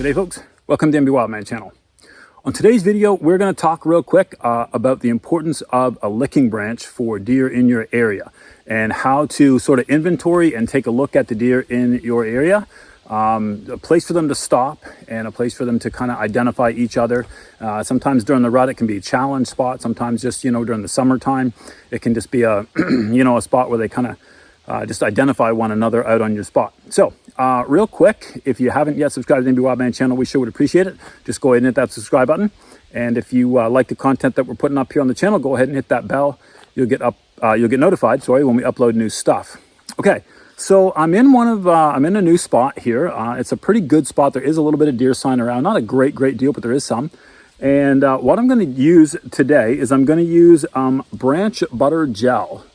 G'day folks, welcome to MB Wildman channel. On today's video, we're going to talk real quick about the importance of a licking branch for deer in your area and how to sort of inventory and take a look at the deer in your area. A place for them to stop and a place for them to kind of identify each other. Sometimes during the rut, it can be a challenge spot. Sometimes just, during the summertime, it can just be a, a spot where they kind of just identify one another out on your spot. So real quick, if you haven't yet subscribed to the MB Wildman channel, we sure would appreciate it. Just go ahead and hit that subscribe button. And if you like the content that we're putting up here on the channel, go ahead and hit that bell. You'll get notified, when we upload new stuff. Okay, so I'm in a new spot here. It's a pretty good spot. There is a little bit of deer sign around, not a great deal, but there is some. And what I'm going to use today is I'm going to use branch butter gel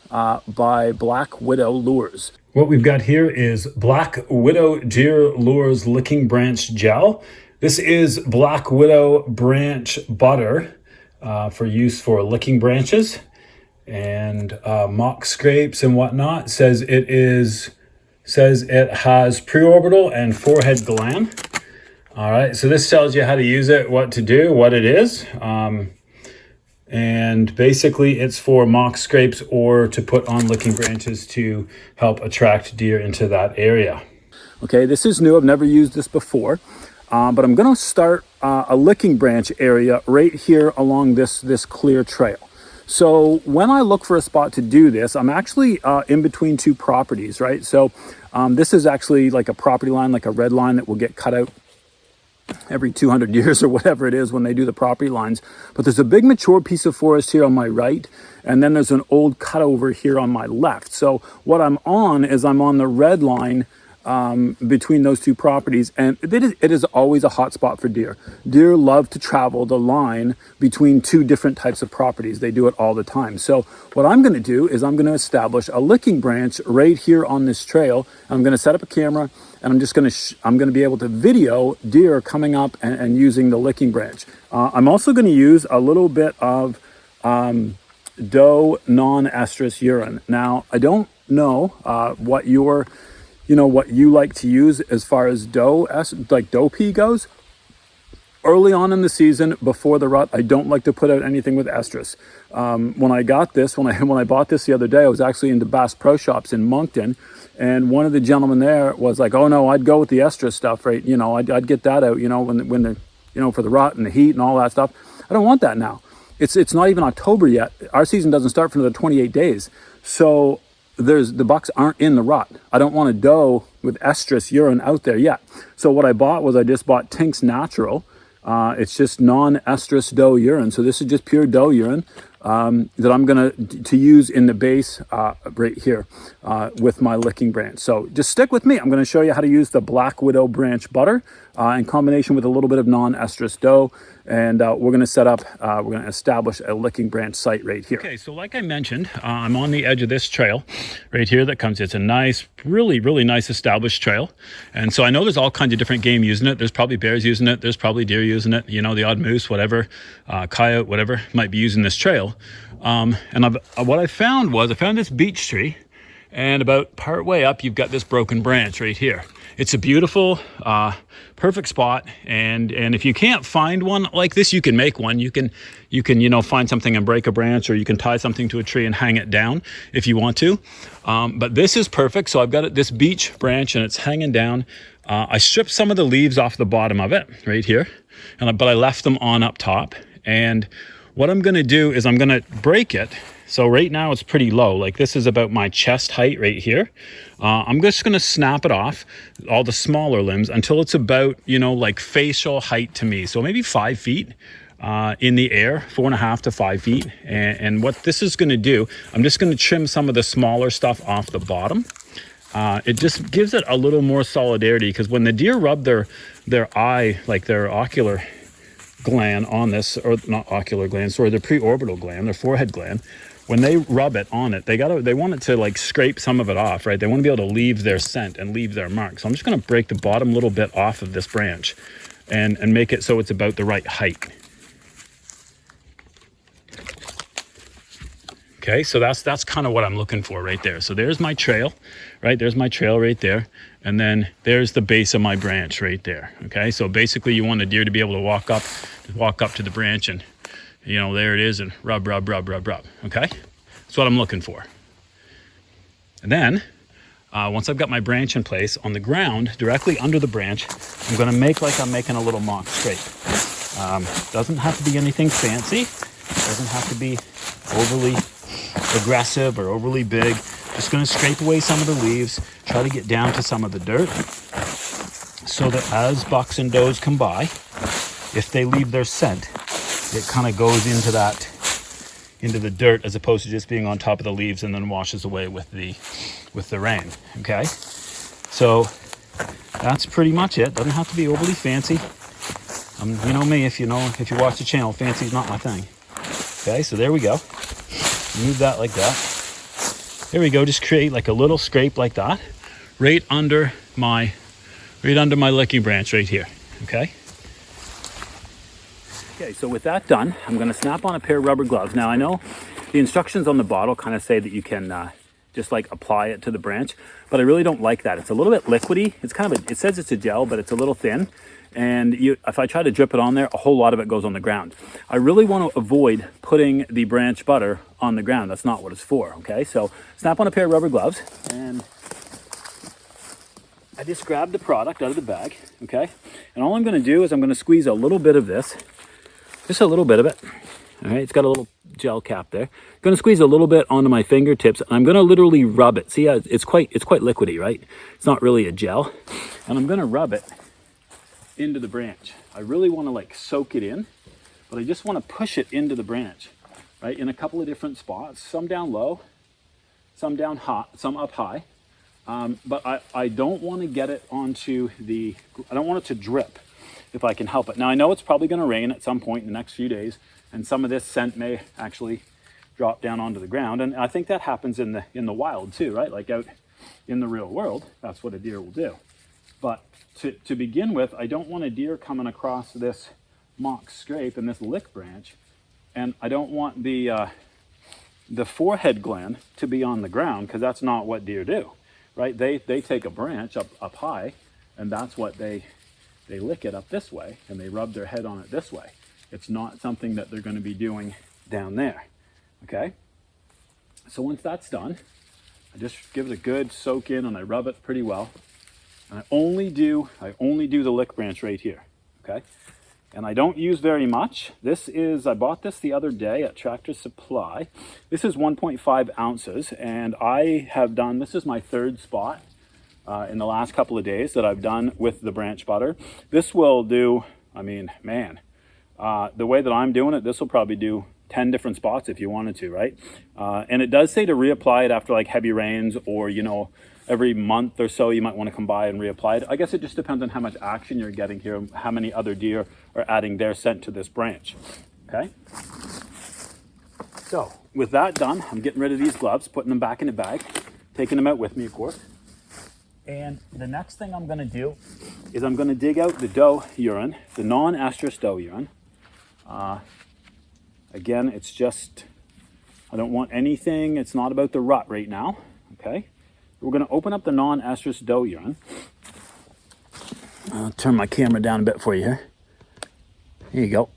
by Black Widow Lures. What we've got here is Black Widow Deer Lures Licking Branch Gel. This is Black Widow branch butter for use for licking branches and mock scrapes and whatnot. Says it has preorbital and forehead gland. All right, so this tells you how to use it, what to do, what it is. And basically it's for mock scrapes or to put on licking branches to help attract deer into that area. Okay, this is new. I've never used this before, but I'm going to start a licking branch area right here along this clear trail. So when I look for a spot to do this, I'm actually in between two properties, right? So this is actually like a property line, like a red line that will get cut out every 200 years or whatever it is when they do the property lines. But there's a big mature piece of forest here on my right, and then there's an old cutover here on my left. So what I'm on is I'm on the red line between those two properties, and it is always a hot spot for deer. Deer love to travel the line between two different types of properties. They do it all the time. So what I'm going to do is I'm going to establish a licking branch right here on this trail. I'm going to set up a camera, and I'm going to be able to video deer coming up and using the licking branch. I'm also going to use a little bit of doe non-estrus urine. Now, I don't know what you like to use as far as doe pee goes. Early on in the season, before the rut, I don't like to put out anything with estrus. When I bought this the other day, I was actually into Bass Pro Shops in Moncton, and one of the gentlemen there was like, "Oh no, I'd go with the estrus stuff, right? I'd get that out, when the for the rut and the heat and all that stuff. I don't want that now. It's not even October yet. Our season doesn't start for another 28 days, so." The bucks aren't in the rut. I don't want a doe with estrus urine out there yet. So what I bought was I just bought Tinks Natural. It's just non-estrus doe urine. So this is just pure doe urine that I'm going to use in the base right here with my licking branch. So just stick with me. I'm going to show you how to use the Black Widow branch butter in combination with a little bit of non-estrus doe. And we're going to establish a licking branch site right here. Okay, so like I mentioned, I'm on the edge of this trail right here that comes. It's a nice, really nice established trail. And so I know there's all kinds of different game using it. There's probably bears using it. There's probably deer using it. The odd moose, whatever, coyote, whatever, might be using this trail. And what I found this beech tree. And about part way up, you've got this broken branch right here. It's a beautiful, perfect spot. And if you can't find one like this, you can make one. You can find something and break a branch, or you can tie something to a tree and hang it down if you want to. But this is perfect. So I've got this beech branch and it's hanging down. I stripped some of the leaves off the bottom of it right here, but I left them on up top. And what I'm going to do is I'm going to break it. So right now it's pretty low. Like this is about my chest height right here. I'm just going to snap it off, all the smaller limbs, until it's about, like facial height to me. So maybe 5 feet in the air, 4.5 to 5 feet. And what this is going to do, I'm just going to trim some of the smaller stuff off the bottom. It just gives it a little more solidarity, because when the deer rub their eye, like their ocular gland on this, or not ocular gland, sorry, their preorbital gland, their forehead gland, when they rub it on it, they want it to like scrape some of it off, right? They want to be able to leave their scent and leave their mark. So I'm just going to break the bottom little bit off of this branch and make it so it's about the right height. Okay, so that's kind of what I'm looking for right there. So there's my trail, right? There's my trail right there. And then there's the base of my branch right there. Okay, so basically you want the deer to be able to walk up to the branch and, you know, there it is, and rub, rub, rub, rub, rub. Okay, that's what I'm looking for. And then once I've got my branch in place, on the ground, directly under the branch, I'm gonna make like I'm making a little mock scrape. Doesn't have to be anything fancy. Doesn't have to be overly aggressive or overly big. Just going to scrape away some of the leaves, try to get down to some of the dirt, so that as bucks and does come by, if they leave their scent, it kind of goes into the dirt, as opposed to just being on top of the leaves and then washes away with the rain. Okay, so that's pretty much it. Doesn't have to be overly fancy. You know me, if you watch the channel, fancy's not my thing. Okay, so there we go. Move that like that. There we go. Just create like a little scrape like that, right under my licking branch right here. Okay. Okay, so with that done, I'm going to snap on a pair of rubber gloves. Now I know the instructions on the bottle kind of say that you can just like apply it to the branch, but I really don't like that. It's a little bit liquidy. It's kind of it says it's a gel, but it's a little thin. And if I try to drip it on there, a whole lot of it goes on the ground. I really want to avoid putting the branch butter on the ground. That's not what it's for, okay? So snap on a pair of rubber gloves, and I just grab the product out of the bag, okay? And all I'm going to do is I'm going to squeeze a little bit of this, just a little bit of it, all right? It's got a little gel cap there. I'm going to squeeze a little bit onto my fingertips, and I'm going to literally rub it. See, it's quite liquidy, right? It's not really a gel. And I'm going to rub it into the branch. I really want to like soak it in, but I just want to push it into the branch, right? In a couple of different spots, some down low, some down high, some up high. But I don't want to get it onto I don't want it to drip if I can help it. Now I know it's probably going to rain at some point in the next few days, and some of this scent may actually drop down onto the ground. And I think that happens in the wild too, right? Like out in the real world, that's what a deer will do. But to begin with, I don't want a deer coming across this mock scrape and this lick branch, and I don't want the forehead gland to be on the ground, because that's not what deer do, right? They take a branch up high, and that's what they lick it up this way, and they rub their head on it this way. It's not something that they're going to be doing down there, okay? So once that's done, I just give it a good soak in, and I rub it pretty well. And I only do the lick branch right here, okay? And I don't use very much. I bought this the other day at Tractor Supply. This is 1.5 ounces, and this is my third spot in the last couple of days that I've done with the branch butter. This will do, the way that I'm doing it, this will probably do 10 different spots if you wanted to, right? And it does say to reapply it after like heavy rains, or, every month or so you might want to come by and reapply it. I guess it just depends on how much action you're getting here, how many other deer are adding their scent to this branch, okay? So with that done, I'm getting rid of these gloves, putting them back in the bag, taking them out with me, of course. And the next thing I'm going to do is I'm going to dig out the doe urine, the non-estrus doe urine. Again, it's just, I don't want anything, it's not about the rut right now, okay? We're going to open up the non-estrus doe urine. I'll turn my camera down a bit for you here. There you go.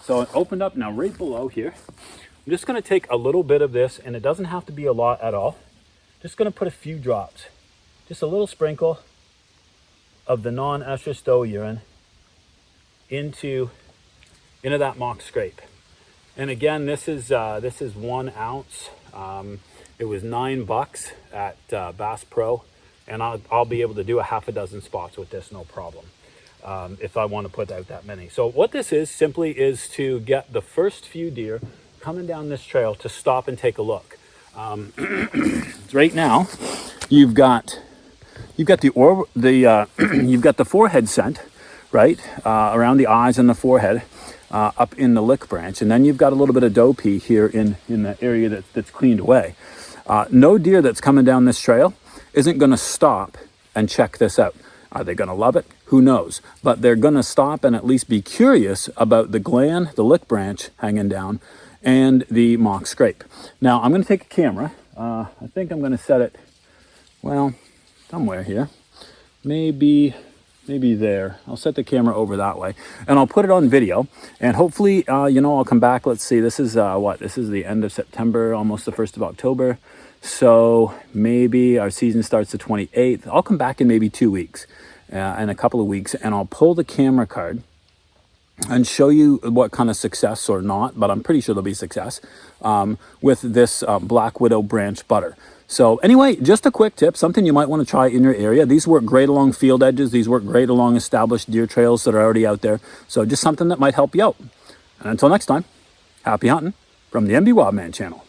So it opened up now right below here. I'm just going to take a little bit of this, and it doesn't have to be a lot at all. Just going to put a few drops, just a little sprinkle of the non-estrus doe urine into that mock scrape. And again, this is 1 ounce. It was $9 at Bass Pro, and I'll be able to do a half a dozen spots with this, no problem, if I want to put out that many. So what this is simply is to get the first few deer coming down this trail to stop and take a look. Right now, you've got the forehead scent, right, around the eyes and the forehead. Up in the lick branch, and then you've got a little bit of doe pee here in the area that's cleaned away. No deer that's coming down this trail isn't going to stop and check this out. Are they going to love it? Who knows? But they're going to stop and at least be curious about the gland, the lick branch hanging down, and the mock scrape. Now I'm going to take a camera. I think I'm going to set it, well, somewhere here. Maybe there. I'll set the camera over that way, and I'll put it on video, and hopefully, you know, I'll come back. Let's see, this is what? This is the end of September, almost the 1st of October. So maybe our season starts the 28th. I'll come back in maybe 2 weeks, in a couple of weeks, and I'll pull the camera card and show you what kind of success or not, but I'm pretty sure there'll be success with this Black Widow branch butter. So anyway, just a quick tip, something you might want to try in your area. These work great along field edges. These work great along established deer trails that are already out there. So just something that might help you out. And until next time, happy hunting from the MB Wildman channel.